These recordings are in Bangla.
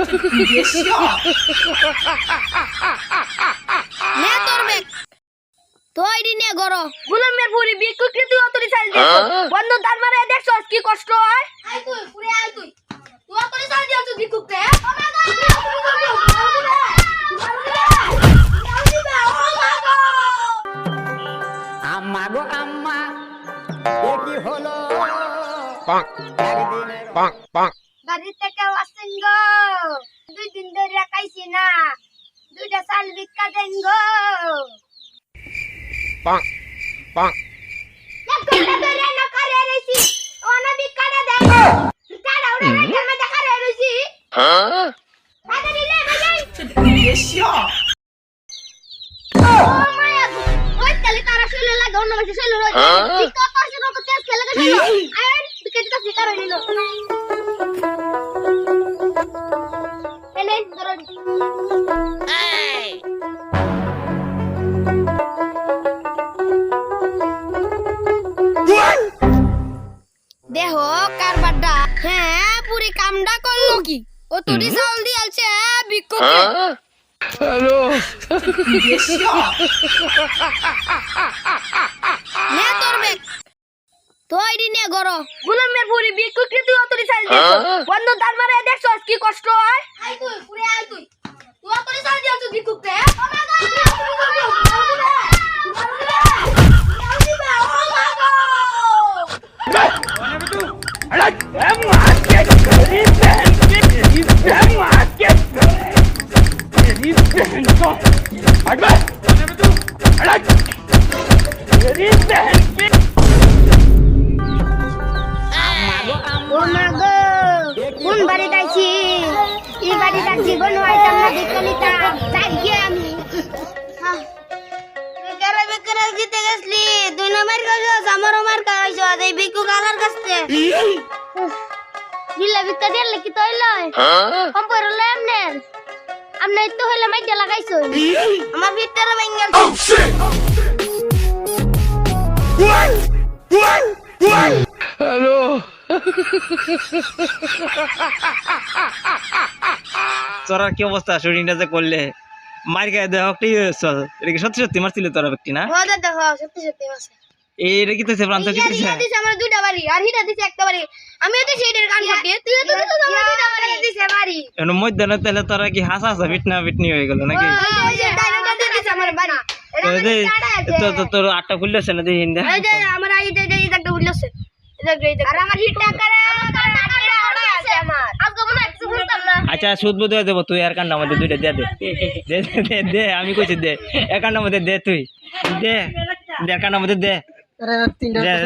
别笑。নে তোর বেগ তুই দিনে গরো গোলামের পুরি বিকুকে তুই অতরি চাল দে বন্ধ তার মারে দেখছস কি কষ্ট হয় আই তুই পুরে আই তুই অতরি চাল দিও তুই বিকুকে আম্মা গো আম্মা এ কি হলো একদিনের বাড়ি থেকে আসেন গো 2 দিন ধরে খাইছি না 2টা চাল ভিক্ষা দেন গো ধরে না করে রইছি ওনা ভিক্ষাটা দেন টাড়া উড়ে না মধ্যে করে রইছি টাকা দিলে ভাই 别笑。 ও মায়া ওই কালে তারা শুলে লাগে অন্য মাসে শুলে রইছে ভিক্ষা তো শুরু করতে খেলে গেল আর ভিক্ষা দিতে ভিক্ষা রইল এনে ধরো দেহ কারবারটা হ্যাঁ পুরি কামডা করলো কি ও তুই চাউল দিয়ালছে ভিক্ষা别笑。নে তোর বেগ তুই দিনে গরো গোলামের পুরি বিকুকে তুই অতরি চাল দে বন্ধ তার মারে দেখছস কি কষ্ট হয় আই তুই পুরে আই তুই অতরি চাল দিও তুই ভিক্ষুকে ও মা গো কোন বাড়ি যাইছি এই বাড়ি যাচ্ছি বনু আইতাম না দেখলিতা যাই গিয়ে আমি বেকারে বেকারে জিতে গেছলি 2 নম্বর কাজ আমারও মার খাইছো এই বিকু গালার কাছে দিলা ভিতর দিলে কি তইল কম পড়লে আমনে তো হইলে মাইটা লাগাইছো আমার ভিতরে ভাঙল তোরার কি অবস্থা শুটিংটা যে করলে মার গায়ে দেওয়া কি চল এটা কি সত্যি সত্যি মারছিল তোরা ব্যক্তি না ওদা দেখো সত্যি সত্যি মাসে এটা কি তো প্রান্ত কি হিটা দিছে আমার 2টা বাড়ি আর হিটা দিছে একটা বাড়ি আমিও তো সেইটার কান কাটি তুই তো আমার 2টা বাড়ি দিছে বাড়ি এর মধ্যে না তাহলে তোরা কি হাসা হাসা বিটনি হয়ে গেল নাকি ওই যে ডাইনোটা দিছে আমার বাড়ি তো তোর আটটা খুললেছে না দেখি হিন্দা এই যে আমার এই যে একটা উঠলছে আর আমার হিটটা করে আমার আজকে মনে একটু বলতাম না আচ্ছা সুদ বোধ দেবো তুই আর কান্নার মধ্যে 2টা দে দে আমি কইছি দে এক কান্নার মধ্যে দে তুই দে দে কান্নার মধ্যে দে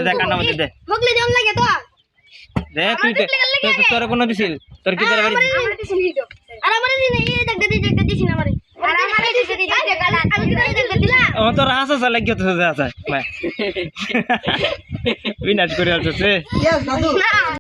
দে কান্নার মধ্যে দে মগলে দেন লাগে তো দে তুই তোর কোনো দিছিল তোর কি তোর বাড়ি আমার দিছিল হিটো আর আমার দিন এই দেখ দিছি না আমারে আর আমার দিছি আমি কি দেখ দিলা ও তোর হাসা হাসা লাগিয়ে তো আছে বিনাশ করে আছে Yes, দাদু। না